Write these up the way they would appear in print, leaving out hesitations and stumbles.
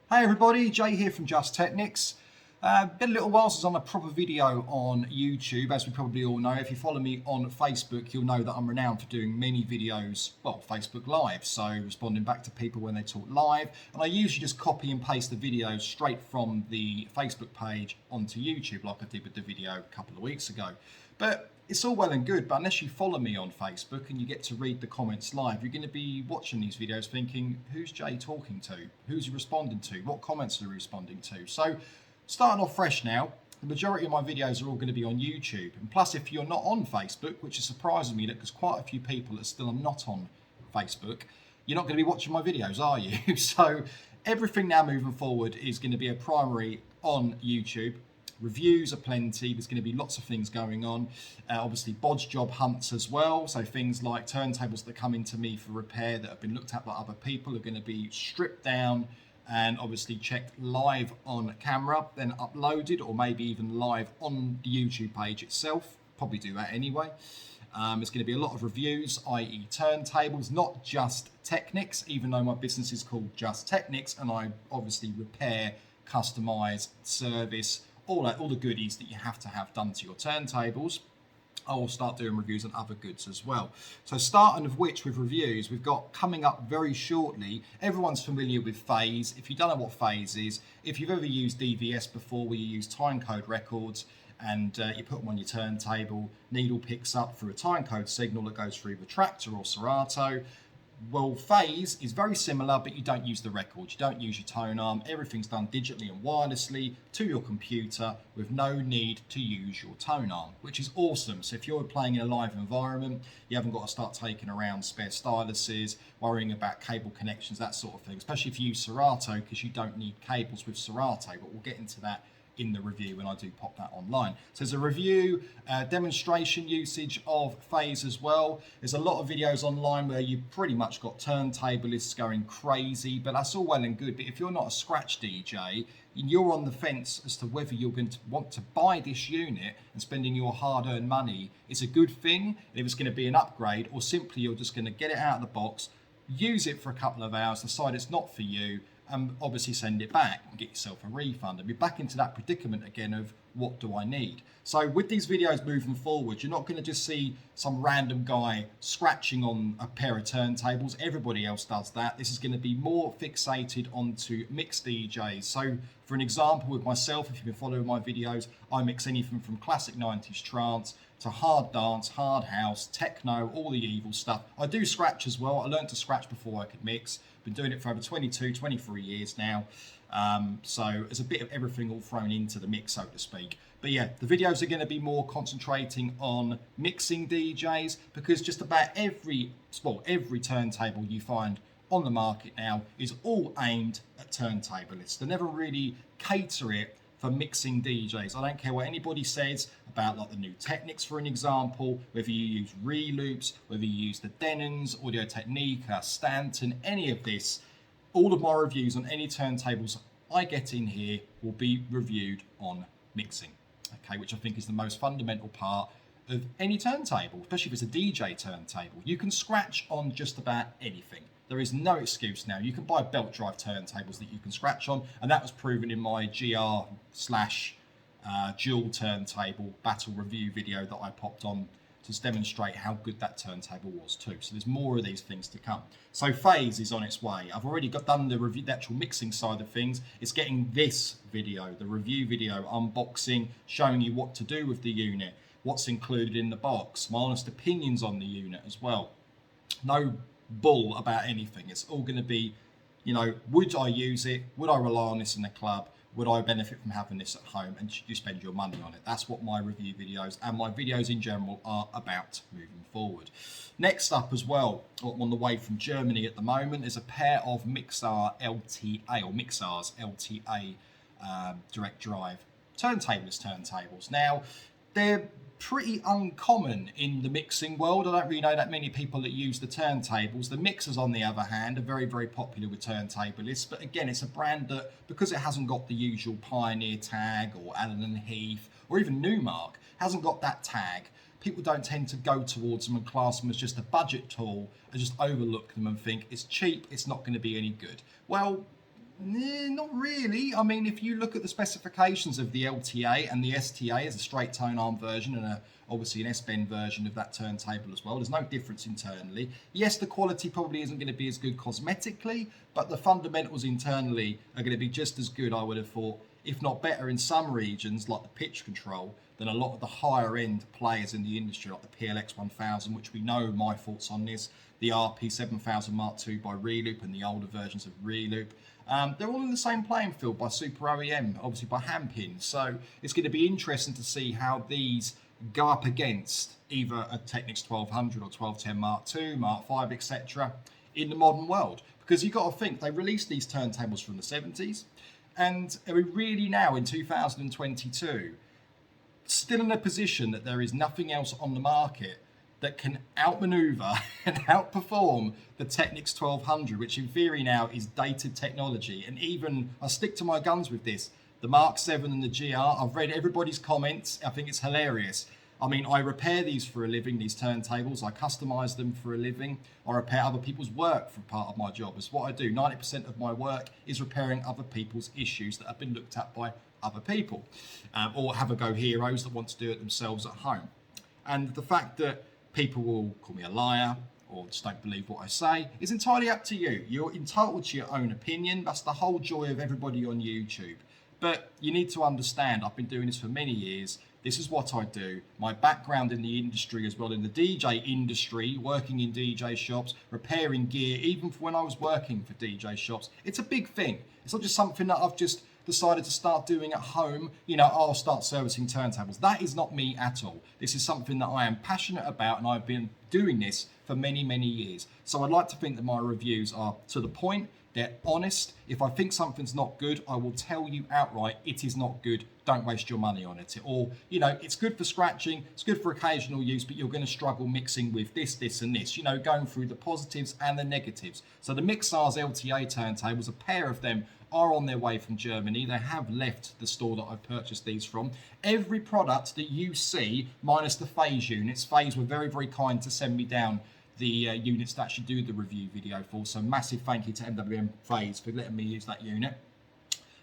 Hey everybody, Jay here from Just Technics. Been a little while since I've done a proper video on YouTube, as we probably all know. If you follow me on Facebook, you'll know that I'm renowned for doing many videos, well, Facebook Live, so responding back to people when they talk live. And I usually just copy and paste the videos straight from the Facebook page onto YouTube, like I did with the video a couple of weeks ago. But it's all well and good, but unless you follow me on Facebook and you get to read the comments live, you're going to be watching these videos thinking, who's Jay talking to? Who's he responding to? What comments are he responding to? So starting off fresh now, the majority of my videos are all going to be on YouTube. And plus, if you're not on Facebook, which is surprising me, because quite a few people that still are not on Facebook, you're not going to be watching my videos, are you? So everything now moving forward is going to be a primary on YouTube. Reviews are plenty. There's going to be lots of things going on. Obviously, bodge job hunts as well. So things like turntables that come into me for repair that have been looked at by other people are going to be stripped down and obviously checked live on camera, then uploaded, or maybe even live on the YouTube page itself. Probably do that anyway. There's going to be a lot of reviews, i.e. turntables, not Just Technics, even though my business is called Just Technics, and I obviously repair, customize, service, all the goodies that you have to have done to your turntables. I will start doing reviews on other goods as well. So starting of which with reviews, we've got coming up very shortly. Everyone's familiar with phase. If you don't know what phase is, if you've ever used DVS before, where you use time code records and you put them on your turntable, needle picks up through a time code signal that goes through the tractor or Serato. Well, phase is very similar, but you don't use the record. You don't use your tone arm. Everything's done digitally and wirelessly to your computer with no need to use your tone arm, which is awesome. So if you're playing in a live environment, you haven't got to start taking around spare styluses, worrying about cable connections, that sort of thing, especially if you use Serato, because you don't need cables with Serato, but we'll get into that in the review when I do pop that online. So there's a review, demonstration usage of phase as well. There's a lot of videos online where you pretty much got turntablists going crazy, but that's all well and good. But if you're not a scratch DJ, you're on the fence as to whether you're going to want to buy this unit and spending your hard-earned money is a good thing, if it's going to be an upgrade, or simply you're just going to get it out of the box, use it for a couple of hours, decide it's not for you, and obviously send it back and get yourself a refund and be back into that predicament again of what do I need. So with these videos moving forward, you're not going to just see some random guy scratching on a pair of turntables. Everybody else does that. This is going to be more fixated onto mixed DJs. So for an example with myself, if you've been following my videos, I mix anything from classic 90s trance to hard dance, hard house, techno, all the evil stuff. I do scratch as well. I learned to scratch before I could mix. Been doing it for over 22, 23 years now. So there's a bit of everything all thrown into the mix, so to speak. But yeah, the videos are going to be more concentrating on mixing DJs, because just about every turntable you find on the market now is all aimed at turntablists. They never really cater it for mixing DJs. I don't care what anybody says about like the new Technics, for an example, whether you use reloops, whether you use the Denons, Audio Technica, Stanton, any of this. All of my reviews on any turntables I get in here will be reviewed on mixing, okay, which I think is the most fundamental part of any turntable, especially if it's a DJ turntable. You can scratch on just about anything. There is no excuse now. You can buy belt drive turntables that you can scratch on, and that was proven in my GR/dual turntable battle review video that I popped on to demonstrate how good that turntable was too. So there's more of these things to come. So phase is on its way. I've already done the review, the actual mixing side of things. It's getting this video, the review video, unboxing, showing you what to do with the unit, what's included in the box, my honest opinions on the unit as well. No bull about anything. It's all going to be, would I use it? Would I rely on this in the club? Would I benefit from having this at home? And should you spend your money on it? That's what my review videos and my videos in general are about moving forward. Next up as well, on the way from Germany at the moment, is a pair of Mixar LTA or Mixars LTA direct drive turntables. Now, they're pretty uncommon in the mixing world. I don't really know that many people that use the turntables. The mixers, on the other hand, are very, very popular with turntablists. But again, it's a brand that, because it hasn't got the usual Pioneer tag or Allen and Heath or even Newmark, hasn't got that tag, people don't tend to go towards them and class them as just a budget tool and just overlook them and think it's cheap, it's not going to be any good. Well, Not really. I mean, if you look at the specifications of the LTA and the STA as a straight tone arm version and obviously an S-bend version of that turntable as well, there's no difference internally. Yes, the quality probably isn't going to be as good cosmetically, but the fundamentals internally are going to be just as good, I would have thought, if not better in some regions, like the pitch control, than a lot of the higher end players in the industry, like the PLX 1000, which we know my thoughts on this, the RP 7000 Mark II by Reloop and the older versions of Reloop. They're all in the same playing field by Super OEM, obviously by Hampin. So it's going to be interesting to see how these go up against either a Technics 1200 or 1210 Mark II, Mark V, etc. in the modern world. Because you've got to think, they released these turntables from the 70s, and are we really now in 2022 still in a position that there is nothing else on the market that can outmaneuver and outperform the Technics 1200, which in theory now is dated technology? And even, I stick to my guns with this, the Mark 7 and the GR, I've read everybody's comments, I think it's hilarious. I mean, I repair these for a living, these turntables, I customise them for a living, I repair other people's work for part of my job. It's what I do. 90% of my work is repairing other people's issues that have been looked at by other people, or have a go heroes that want to do it themselves at home. And the fact that people will call me a liar or just don't believe what I say is entirely up to you. You're entitled to your own opinion. That's the whole joy of everybody on YouTube. But you need to understand, I've been doing this for many years. This is what I do. My background in the industry as well, in the DJ industry, working in DJ shops, repairing gear, even for when I was working for DJ shops, it's a big thing. It's not just something that I've just decided to start doing at home, I'll start servicing turntables. That is not me at all. This is something that I am passionate about, and I've been doing this for many, many years. So I'd like to think that my reviews are to the point, they're honest. If I think something's not good, I will tell you outright, it is not good. Don't waste your money on it. Or, it's good for scratching, it's good for occasional use, but you're going to struggle mixing with this and this, going through the positives and the negatives. So the Mixars LTA turntables, a pair of them are on their way from Germany. They have left the store that I purchased these from. Every product that you see, minus the Phase units, Phase were very, very kind to send me down the units to actually do the review video for. So massive thank you to MWM Phase for letting me use that unit.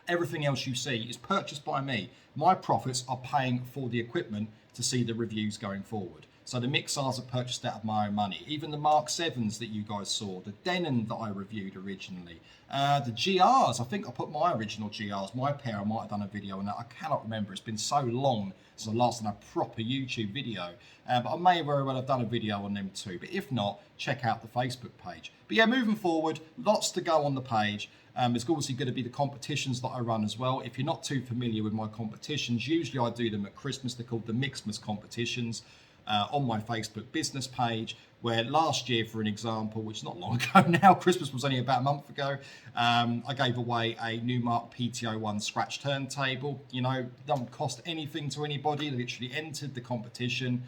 Everything else you see is purchased by me. My profits are paying for the equipment to see the reviews going forward. So the Mixars are purchased out of my own money. Even the Mark 7s that you guys saw, the Denon that I reviewed originally, the GRs, I think I put my original GRs, my pair, I might have done a video on that. I cannot remember. It's been so long since I last done a proper YouTube video. But I may very well have done a video on them too. But if not, check out the Facebook page. But yeah, moving forward, lots to go on the page. There's obviously going to be the competitions that I run as well. If you're not too familiar with my competitions, usually I do them at Christmas. They're called the Mixmas competitions. On my Facebook business page, where last year, for an example, which is not long ago now, Christmas was only about a month ago, I gave away a Newmark PTO1 scratch turntable. Don't cost anything to anybody. They literally entered the competition,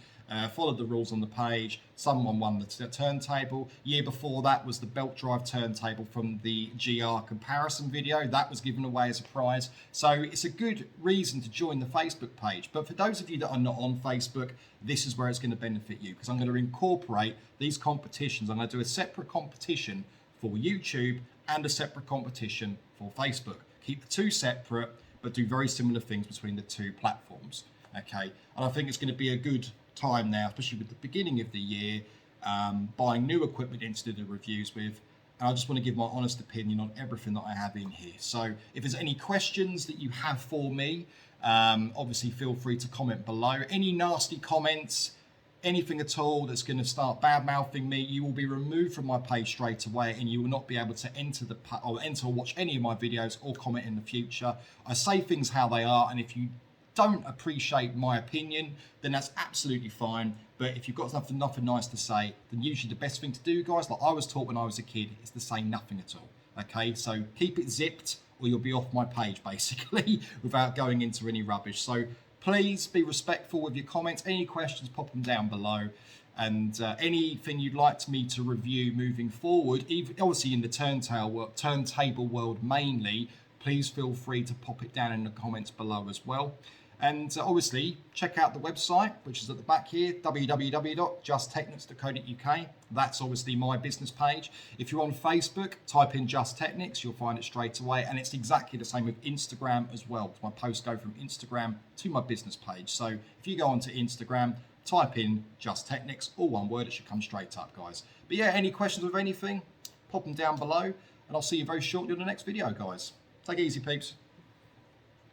followed the rules on the page. Someone won the turntable. Year before that was the belt drive turntable from the GR comparison video. That was given away as a prize. So it's a good reason to join the Facebook page. But for those of you that are not on Facebook, this is where it's going to benefit you, because I'm going to incorporate these competitions. I'm going to do a separate competition for YouTube and a separate competition for Facebook. Keep the two separate, but do very similar things between the two platforms. Okay, and I think it's going to be a good time now, especially with the beginning of the year, buying new equipment into the reviews with. And I just want to give my honest opinion on everything that I have in here. So if there's any questions that you have for me, obviously feel free to comment below. Any nasty comments, anything at all that's going to start bad mouthing me, you will be removed from my page straight away, and you will not be able to enter or watch any of my videos or comment in the future. I say things how they are, and if you don't appreciate my opinion, then that's absolutely fine. But if you've got nothing nice to say, then usually the best thing to do, guys, like I was taught when I was a kid, is to say nothing at all. Okay, so keep it zipped, or you'll be off my page basically without going into any rubbish. So please be respectful with your comments. Any questions, pop them down below. And anything you'd like me to review moving forward, even obviously in the turntable world mainly, please feel free to pop it down in the comments below as well. And obviously, check out the website, which is at the back here, www.justtechnics.co.uk. That's obviously my business page. If you're on Facebook, type in Just Technics, you'll find it straight away. And it's exactly the same with Instagram as well. My posts go from Instagram to my business page. So if you go onto Instagram, type in Just Technics, all one word, it should come straight up, guys. But yeah, any questions with anything, pop them down below, and I'll see you very shortly on the next video, guys. Take it easy, peeps.